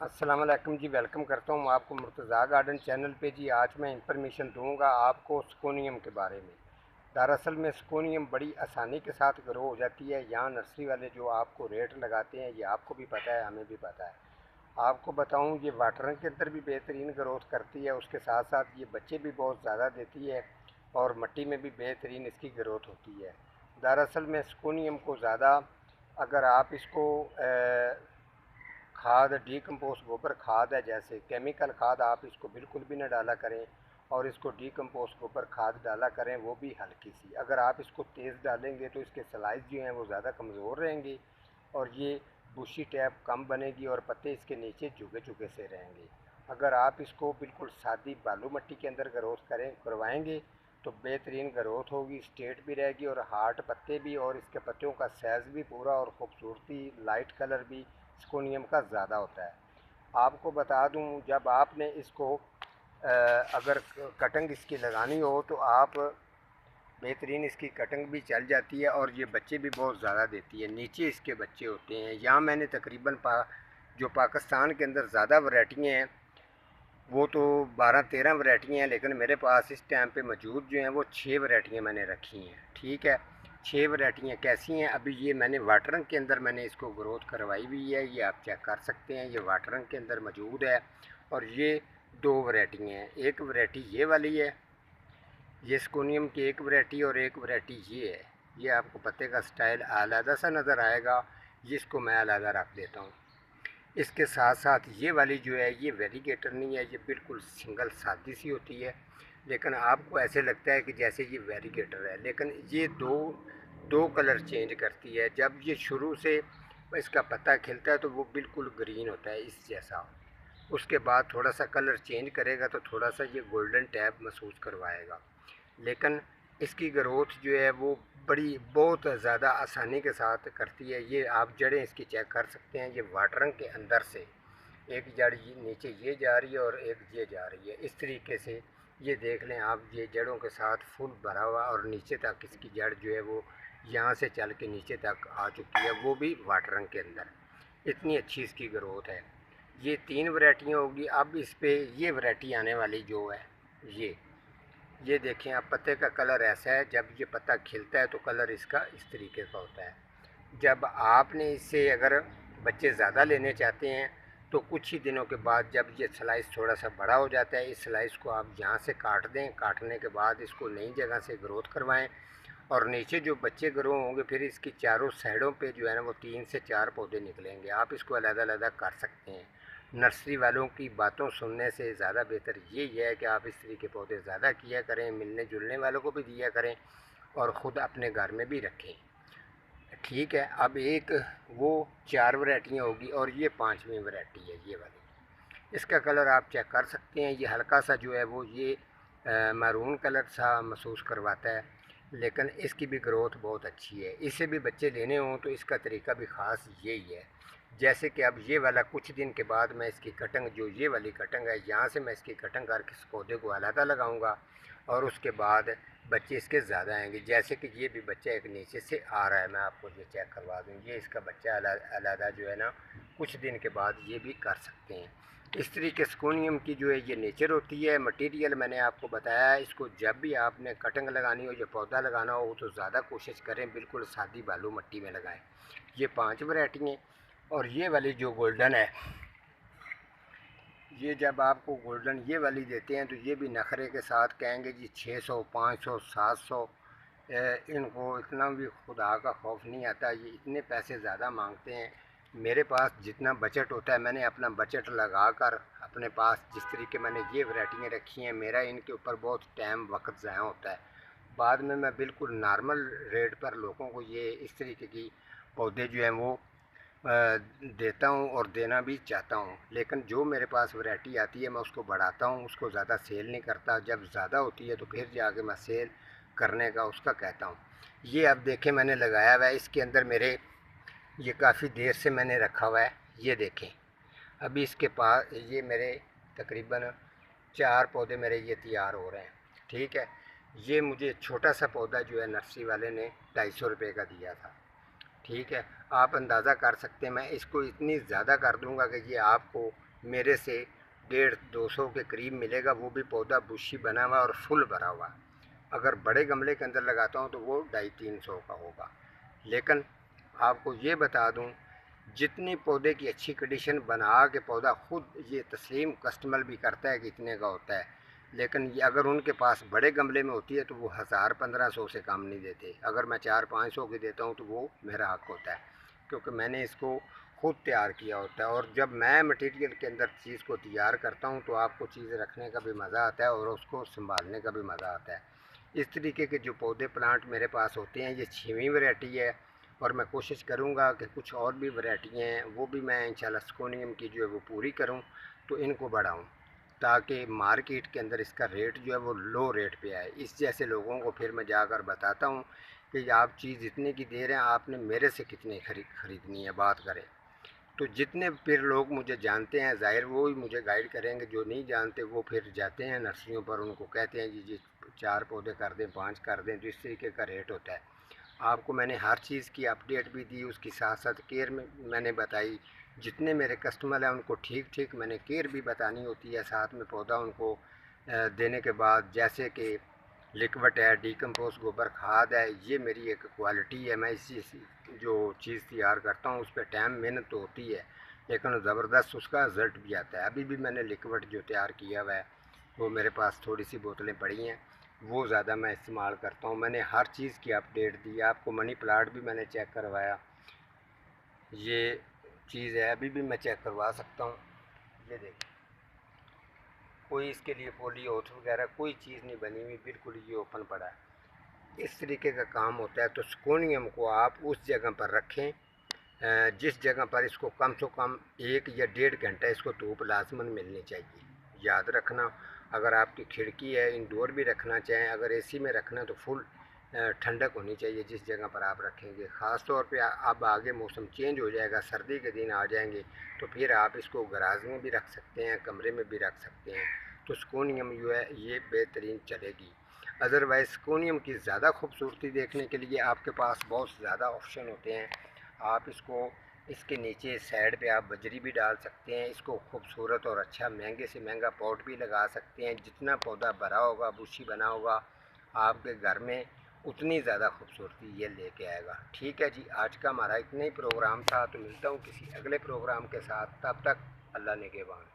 अस्सलाम वालेकुम जी। वेलकम करता हूँ आपको मुर्तज़ा गार्डन चैनल पे जी। आज मैं इंफॉर्मेशन दूंगा आपको स्कोनियम के बारे में। दरअसल में स्कोनियम बड़ी आसानी के साथ ग्रो हो जाती है। यहाँ नर्सरी वाले जो आपको रेट लगाते हैं ये आपको भी पता है, हमें भी पता है। आपको बताऊँ, ये वाटरिंग के अंदर भी बेहतरीन ग्रोथ करती है, उसके साथ साथ ये बच्चे भी बहुत ज़्यादा देती है और मिट्टी में भी बेहतरीन इसकी ग्रोथ होती है। दरअसल में स्कोनियम को ज़्यादा अगर आप इसको खाद डीकम्पोस्ट गोबर खाद है, जैसे केमिकल खाद आप इसको बिल्कुल भी ना डाला करें और इसको डीकम्पोस्ट गोबर खाद डाला करें, वो भी हल्की सी। अगर आप इसको तेज़ डालेंगे तो इसके स्लाइस जो हैं वो ज़्यादा कमज़ोर रहेंगे और ये बुशी टैप कम बनेगी और पत्ते इसके नीचे झुके झुके से रहेंगे। अगर आप इसको बिल्कुल सादी बालू मिट्टी के अंदर ग्रोथ करवाएंगे तो बेहतरीन ग्रोथ होगी, स्ट्रेट भी रहेगी और हार्ड पत्ते भी, और इसके पत्तियों का साइज़ भी पूरा और खूबसूरती लाइट कलर भी स्कोनियम का ज़्यादा होता है। आपको बता दूं, जब आपने इसको अगर कटिंग इसकी लगानी हो तो आप बेहतरीन इसकी कटिंग भी चल जाती है और ये बच्चे भी बहुत ज़्यादा देती है। नीचे इसके बच्चे होते हैं। यहाँ मैंने तकरीबन जो पाकिस्तान के अंदर ज़्यादा वैरायटियाँ हैं वो तो 12-13 वैरायटियाँ हैं, लेकिन मेरे पास इस टाइम पे मौजूद जो हैं वो 6 वैरायटियाँ मैंने रखी हैं। ठीक है, 6 वैरायटियाँ कैसी हैं, अभी ये मैंने वाटरंग के अंदर मैंने इसको ग्रोथ करवाई हुई है, ये आप चेक कर सकते हैं, ये वाटरंग के अंदर मौजूद है। और ये 2 वैरायटियाँ हैं, एक वैरायटी ये वाली है, ये स्कोनियम की एक वैरायटी, और एक वैरायटी ये है। ये आपको पत्ते का स्टाइल अलग सा नज़र आएगा, जिसको मैं अलग रख देता हूँ। इसके साथ साथ ये वाली जो है ये वेरीगेटर नहीं है, ये बिल्कुल सिंगल सादी सी होती है, लेकिन आपको ऐसे लगता है कि जैसे ये वेरीगेटर है, लेकिन ये दो दो कलर चेंज करती है। जब ये शुरू से इसका पत्ता खिलता है तो वो बिल्कुल ग्रीन होता है इस जैसा, उसके बाद थोड़ा सा कलर चेंज करेगा तो थोड़ा सा ये गोल्डन टैप महसूस करवाएगा। लेकिन इसकी ग्रोथ जो है वो बड़ी बहुत ज़्यादा आसानी के साथ करती है। ये आप जड़ें इसकी चेक कर सकते हैं, ये वाटरंग के अंदर से एक जड़ नीचे ये जा रही है और एक ये जा रही है, इस तरीके से ये देख लें आप, ये जड़ों के साथ फुल भरा हुआ और नीचे तक इसकी जड़ जो है वो यहाँ से चल के नीचे तक आ चुकी है, वो भी वाटरंग के अंदर। इतनी अच्छी इसकी ग्रोथ है। ये 3 वैरायटियाँ होगी। अब इस पे ये वैरायटी आने वाली जो है ये देखें आप, पत्ते का कलर ऐसा है, जब ये पत्ता खिलता है तो कलर इसका इस तरीके का होता है। जब आपने इससे अगर बच्चे ज़्यादा लेने चाहते हैं तो कुछ ही दिनों के बाद जब ये स्लाइस थोड़ा सा बड़ा हो जाता है, इस स्लाइस को आप यहाँ से काट दें, काटने के बाद इसको नई जगह से ग्रोथ करवाएं और नीचे जो बच्चे ग्रो होंगे फिर इसकी चारों साइडों पे जो है ना वो 3 से 4 पौधे निकलेंगे। आप इसको अलग-अलग कर सकते हैं। नर्सरी वालों की बातों सुनने से ज़्यादा बेहतर यही है कि आप इस तरह के पौधे ज़्यादा किया करें, मिलने जुलने वालों को भी दिया करें और ख़ुद अपने घर में भी रखें। ठीक है, अब एक वो 4 वैरायटियाँ होगी और ये 5वीं वैरायटी है ये वाली। इसका कलर आप चेक कर सकते हैं, ये हल्का सा जो है वो ये मैरून कलर सा महसूस करवाता है, लेकिन इसकी भी ग्रोथ बहुत अच्छी है। इससे भी बच्चे लेने हों तो इसका तरीका भी ख़ास यही है। जैसे कि अब ये वाला कुछ दिन के बाद मैं इसकी कटिंग, जो ये वाली कटिंग है, यहाँ से मैं इसकी कटिंग करके इस पौधे को अलहदा लगाऊंगा और उसके बाद बच्चे इसके ज़्यादा आएंगे। जैसे कि ये भी बच्चा एक नीचे से आ रहा है, मैं आपको ये चेक करवा दूँ, ये इसका बच्चा अलहदा जो है ना कुछ दिन के बाद ये भी कर सकते हैं। इस तरीके स्कोनियम की जो है ये नेचर होती है। मटेरियल मैंने आपको बताया है, इसको जब भी आपने कटिंग लगानी हो या पौधा लगाना हो तो ज़्यादा कोशिश करें बिल्कुल सादी बालू मिट्टी में लगाएं। ये 5 वैरायटी हैं। और ये वाली जो गोल्डन है, ये जब आपको गोल्डन ये वाली देते हैं तो ये भी नखरे के साथ कहेंगे जी 600 500 700। इनको इतना भी खुदा का खौफ नहीं आता, ये इतने पैसे ज़्यादा मांगते हैं। मेरे पास जितना बजट होता है मैंने अपना बजट लगा कर अपने पास जिस तरीके मैंने ये वैरायटियाँ रखी हैं, मेरा इनके ऊपर बहुत टाइम वक्त ज़ाया होता है। बाद में मैं बिल्कुल नॉर्मल रेट पर लोगों को ये इस तरीके की पौधे जो हैं वो देता हूँ और देना भी चाहता हूँ। लेकिन जो मेरे पास वैरायटी आती है मैं उसको बढ़ाता हूँ, उसको ज़्यादा सेल नहीं करता। जब ज़्यादा होती है तो फिर जाके मैं सेल करने का उसका कहता हूँ। ये अब देखें मैंने लगाया हुआ है, इसके अंदर मेरे ये काफ़ी देर से मैंने रखा हुआ है। ये देखें अभी इसके पास ये मेरे तकरीबन 4 पौधे मेरे ये तैयार हो रहे हैं। ठीक है, ये मुझे छोटा सा पौधा जो है नर्सरी वाले ने 250 रुपये का दिया था। ठीक है, आप अंदाज़ा कर सकते हैं, मैं इसको इतनी ज़्यादा कर दूंगा कि ये आपको मेरे से 150-200 के करीब मिलेगा, वो भी पौधा बुशी बना हुआ और फुल भरा हुआ। अगर बड़े गमले के अंदर लगाता हूँ तो वो 250-300 का होगा। लेकिन आपको ये बता दूँ, जितनी पौधे की अच्छी कंडीशन बना के पौधा खुद ये तस्लीम कस्टमर भी करता है कि इतने का होता है, लेकिन ये अगर उनके पास बड़े गमले में होती है तो वो 1000-1500 से कम नहीं देते। अगर मैं 400-500 की देता हूँ तो वो मेरा हक होता है, क्योंकि मैंने इसको खुद तैयार किया होता है। और जब मैं मटेरियल के अंदर चीज़ को तैयार करता हूँ तो आपको चीज़ रखने का भी मज़ा आता है और उसको संभालने का भी मज़ा आता है। इस तरीके के जो पौधे प्लांट मेरे पास होते हैं, ये 6वीं वैरायटी है और मैं कोशिश करूँगा कि कुछ और भी वैरायटियाँ हैं वो भी मैं इंशाल्लाह स्कोनियम की जो है वो पूरी करूँ, तो इनको बढ़ाऊँ ताकि मार्केट के अंदर इसका रेट जो है वो लो रेट पे आए। इस जैसे लोगों को फिर मैं जाकर बताता हूँ कि आप चीज़ इतने की दे रहे हैं, आपने मेरे से कितनी खरीदनी है, बात करें। तो जितने फिर लोग मुझे जानते हैं ज़ाहिर वो ही मुझे गाइड करेंगे, जो नहीं जानते वो फिर जाते हैं नर्सरियों पर, उनको कहते हैं जी जी 4 पौधे कर दें, 5 कर दें, तो इस तरीके का रेट होता है। आपको मैंने हर चीज़ की अपडेट भी दी, उसकी साथ साथ केयर में मैंने बताई। जितने मेरे कस्टमर हैं उनको ठीक ठीक मैंने केयर भी बतानी होती है, साथ में पौधा उनको देने के बाद, जैसे कि लिक्विड है, डीकम्पोज गोबर खाद है, ये मेरी एक क्वालिटी है। मैं इसी जो चीज़ तैयार करता हूँ उस पर टाइम मेहनत तो होती है, लेकिन ज़बरदस्त उसका रिज़ल्ट भी आता है। अभी भी मैंने लिक्विड जो तैयार किया हुआ है वो मेरे पास थोड़ी सी बोतलें पड़ी हैं, वो ज़्यादा मैं इस्तेमाल करता हूँ। मैंने हर चीज़ की अपडेट दी आपको। मनी प्लांट भी मैंने चेक करवाया, ये चीज़ है अभी भी मैं चेक करवा सकता हूँ। ये देखिए, कोई इसके लिए पोली ओथ वगैरह कोई चीज़ नहीं बनी हुई, बिल्कुल ये ओपन पड़ा है। इस तरीके का काम होता है। तो स्कोनियम को आप उस जगह पर रखें जिस जगह पर इसको कम से कम 1 या 1.5 घंटा इसको धूप लाजमन मिलनी चाहिए। याद रखना, अगर आपकी खिड़की है, इंडोर भी रखना चाहें, अगर एसी में रखना तो फुल ठंडक होनी चाहिए जिस जगह पर आप रखेंगे। ख़ास तौर पे अब आगे मौसम चेंज हो जाएगा, सर्दी के दिन आ जाएंगे, तो फिर आप इसको गराज में भी रख सकते हैं, कमरे में भी रख सकते हैं। तो स्कोनियम जो है ये बेहतरीन चलेगी। अदरवाइज़ स्कोनियम की ज़्यादा खूबसूरती देखने के लिए आपके पास बहुत ज़्यादा ऑप्शन होते हैं। आप इसको इसके नीचे साइड पे आप बजरी भी डाल सकते हैं, इसको खूबसूरत और अच्छा महंगे से महंगा पॉट भी लगा सकते हैं। जितना पौधा भरा होगा, बुशी बना होगा आपके घर में, उतनी ज़्यादा खूबसूरती ये लेके आएगा। ठीक है जी, आज का हमारा इतना ही प्रोग्राम था, तो मिलता हूँ किसी अगले प्रोग्राम के साथ। तब तक अल्लाह निगहबान।